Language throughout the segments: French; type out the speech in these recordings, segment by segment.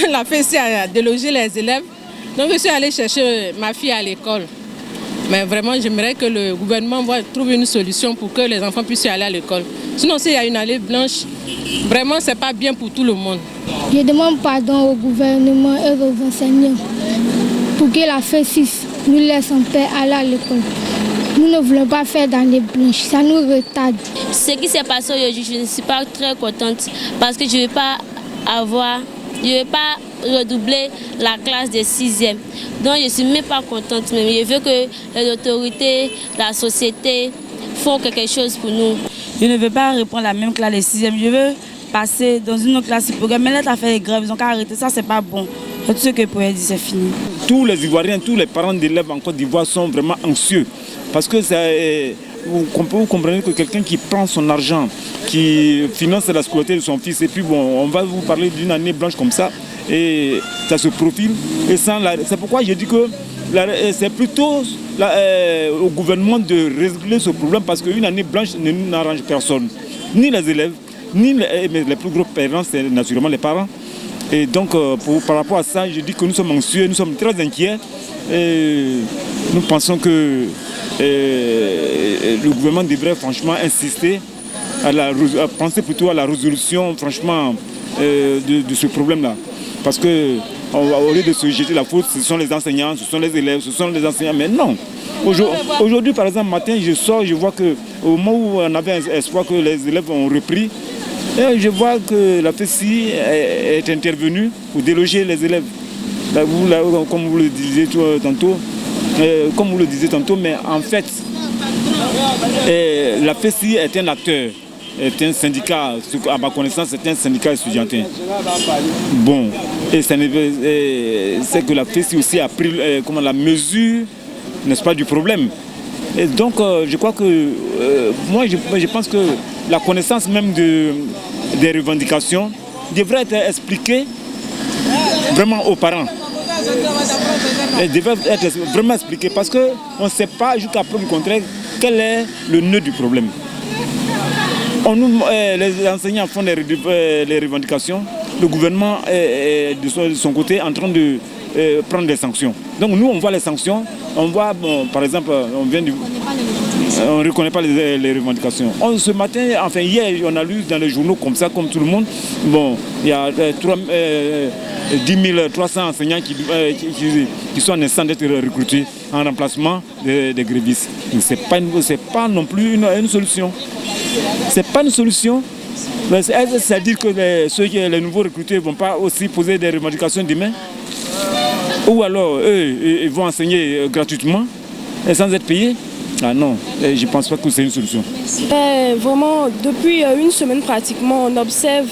La FESI a délogé les élèves. Donc je suis allée chercher ma fille à l'école. Mais vraiment, j'aimerais que le gouvernement trouve une solution pour que les enfants puissent aller à l'école. Sinon, s'il y a une année blanche, vraiment, ce n'est pas bien pour tout le monde. Je demande pardon au gouvernement et aux enseignants pour que la FESI nous laisse en paix aller à l'école. Nous ne voulons pas faire d'année blanche, ça nous retarde. Ce qui s'est passé aujourd'hui, je ne suis pas très contente parce que je ne vais pas redoubler la classe de 6e. Donc je ne suis même pas contente. Même. Je veux que les autorités, la société font quelque chose pour nous. Je ne veux pas reprendre la même classe de 6e. Je veux passer dans une autre classe hypogame. Mais là, tu as fait les grèves, ils ont qu'à arrêter. Ça, c'est pas bon. Tout ce que je pourrais dire, c'est fini. Tous les Ivoiriens, tous les parents d'élèves en Côte d'Ivoire sont vraiment anxieux. Parce que vous comprenez que quelqu'un qui prend son argent, qui finance la scolarité de son fils, et puis bon, on va vous parler d'une année blanche comme ça, et ça se profile. Et c'est pourquoi je dis que c'est plutôt au gouvernement de régler ce problème, parce qu'une année blanche n'arrange personne. Ni les élèves, ni les plus gros perdants, c'est naturellement les parents. Et donc, par rapport à ça, je dis que nous sommes anxieux, nous sommes très inquiets. Et nous pensons que le gouvernement devrait franchement insister, à penser plutôt à la résolution franchement de ce problème-là. Parce que au lieu de se jeter la faute, ce sont les enseignants, ce sont les élèves, ce sont les enseignants. Mais non. Aujourd'hui, par exemple, matin, je sors, je vois qu'au moment où on avait un espoir que les élèves ont repris, et je vois que la FESI est intervenue pour déloger les élèves. Comme vous le disiez tantôt, mais en fait, la FESI est un acteur, est un syndicat, à ma connaissance, c'est un syndicat estudiantin. Bon, et c'est que la FESI aussi a pris la mesure, n'est-ce pas, du problème. Et donc, je crois que, moi, je pense que la connaissance même des revendications devrait être expliquée vraiment aux parents. Elle devrait être vraiment expliquée parce qu'on ne sait pas jusqu'à preuve du contraire quel est le nœud du problème. Les enseignants font les revendications, le gouvernement est de son côté en train de prendre des sanctions. Donc nous on voit les sanctions, on voit par exemple, on ne reconnaît pas les revendications. Ce matin, enfin hier, on a lu dans les journaux comme ça, comme tout le monde, bon, il y a 10 300 enseignants qui sont en train d'être recrutés en remplacement des grévistes. Ce n'est pas non plus une solution. Ce n'est pas une solution. C'est-à-dire que les nouveaux recrutés ne vont pas aussi poser des revendications demain. Ou alors, eux, ils vont enseigner gratuitement et sans être payés. Ah non, je ne pense pas que c'est une solution. Vraiment, depuis une semaine pratiquement, on observe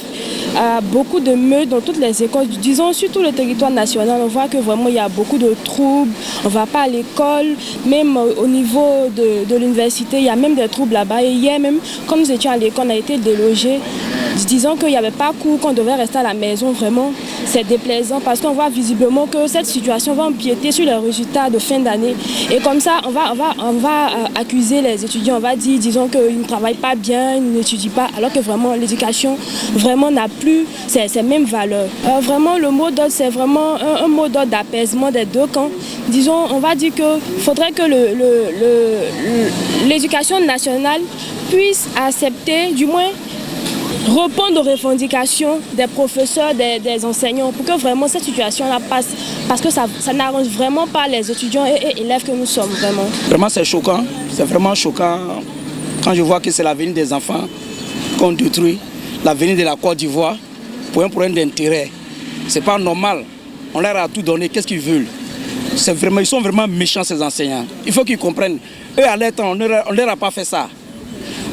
beaucoup de meutes dans toutes les écoles, disons sur tout le territoire national. On voit que vraiment il y a beaucoup de troubles, on ne va pas à l'école, même au niveau de l'université, il y a même des troubles là-bas. Et hier même, quand nous étions à l'école, on a été délogés, disant qu'il n'y avait pas cours, qu'on devait rester à la maison. Vraiment, c'est déplaisant parce qu'on voit visiblement que cette situation va empiéter sur les résultats de fin d'année. Et comme ça, on va accuser les étudiants, on va dire, disons qu'ils ne travaillent pas bien, ils n'étudient pas, alors que vraiment l'éducation vraiment n'a plus ces mêmes valeurs. Vraiment, le mot d'ordre, c'est vraiment un mot d'ordre d'apaisement des deux camps. Disons, on va dire qu'il faudrait que l'éducation nationale puisse accepter, du moins, répondre aux revendications des professeurs, des enseignants, pour que vraiment cette situation-là passe, parce que ça n'arrange vraiment pas les étudiants et élèves que nous sommes, vraiment. Vraiment, c'est choquant, c'est vraiment choquant quand je vois que c'est l'avenir des enfants qu'on détruit, l'avenir de la Côte d'Ivoire, pour un problème d'intérêt. C'est pas normal, on leur a tout donné, qu'est-ce qu'ils veulent? Ils sont vraiment méchants, ces enseignants. Il faut qu'ils comprennent, eux à leur temps, on ne leur a pas fait ça.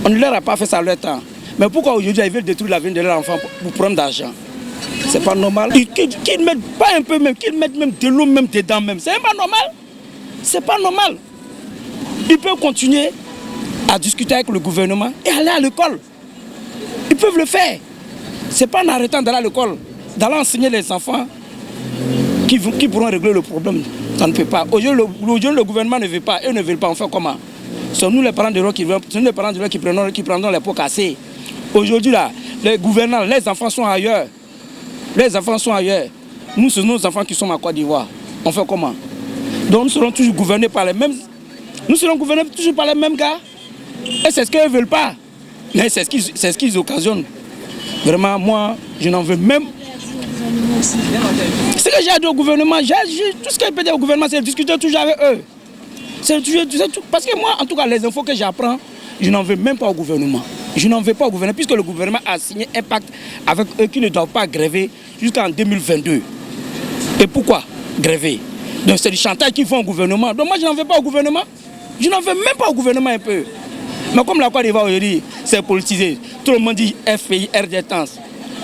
On ne leur a pas fait ça à leur temps. Mais pourquoi aujourd'hui ils veulent détruire l'avenir de leurs enfants pour prendre d'argent? C'est pas normal. Qu'ils mettent pas un peu même, qu'ils mettent même de l'eau même dedans même. C'est pas normal. C'est pas normal. Ils peuvent continuer à discuter avec le gouvernement et aller à l'école. Ils peuvent le faire. C'est pas en arrêtant d'aller à l'école, d'aller enseigner les enfants qui pourront régler le problème. Ça ne peut pas. Aujourd'hui, le gouvernement ne veut pas. Eux ne veulent pas. On fait comment? Ce sont nous les parents de l'eau qui prendront les pots cassés. Aujourd'hui, là, les gouvernants, les enfants sont ailleurs. Les enfants sont ailleurs. Nous, c'est nos enfants qui sont à Côte d'Ivoire. On fait comment? Donc nous serons toujours gouvernés par les mêmes... Nous serons gouvernés toujours par les mêmes gars. Et c'est ce qu'ils ne veulent pas. Mais c'est ce qu'ils occasionnent. Vraiment, moi, je n'en veux même. Ce que j'ai dit au gouvernement, tout ce que je peux dire au gouvernement, c'est de discuter toujours avec eux. Parce que moi, en tout cas, les infos que j'apprends, je n'en veux même pas au gouvernement. Je n'en veux pas au gouvernement, puisque le gouvernement a signé un pacte avec eux qui ne doivent pas gréver jusqu'en 2022. Et pourquoi gréver? Donc c'est du chantage qu'ils font au gouvernement. Donc moi, je n'en veux pas au gouvernement. Je n'en veux même pas au gouvernement un peu. Mais comme la Côte d'Ivoire aujourd'hui, c'est politisé. Tout le monde dit FPI, RD Trans.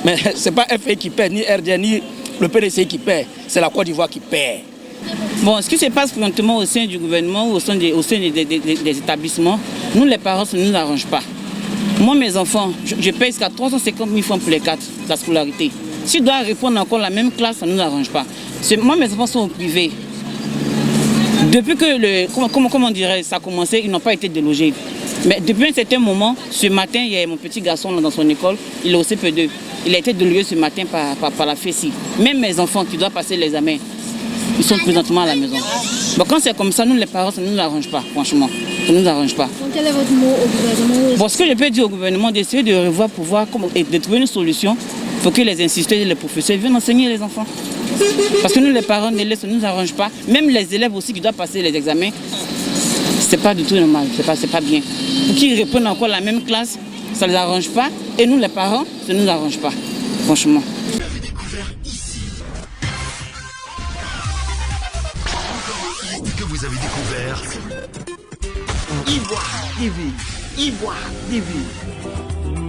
Mais ce n'est pas FPI qui perd, ni RD, ni le PDC qui perd. C'est la Côte d'Ivoire qui perd. Bon, ce qui se passe présentement au sein du gouvernement ou au sein des établissements, nous les parents, ça ne nous arrange pas. Moi, mes enfants, je paye jusqu'à 350 000 francs pour les 4, la scolarité. Si je dois répondre encore à la même classe, ça ne nous arrange pas. Moi, mes enfants sont au privé. Depuis que comment dirais, ça a commencé, ils n'ont pas été délogés. Mais depuis un certain moment, ce matin, il y a mon petit garçon dans son école, il est au CP2. Il a été délogé ce matin par la FESI. Même mes enfants qui doivent passer les examens, ils sont présentement à la maison. Bon, quand c'est comme ça, nous les parents, ça ne nous arrange pas, franchement. Ça ne nous arrange pas. Donc, quel est votre mot au gouvernement? Bon, ce que je peux dire au gouvernement, d'essayer de revoir pour voir et de trouver une solution pour que les instituteurs et les professeurs viennent enseigner les enfants. Parce que nous les parents, ça ne nous arrange pas. Même les élèves aussi qui doivent passer les examens, c'est pas du tout normal, c'est pas bien. Pour qu'ils reprennent encore la même classe, ça ne les arrange pas. Et nous les parents, ça ne nous arrange pas, franchement. Que vous avez découvert Ivoire TV. Ivoire TV.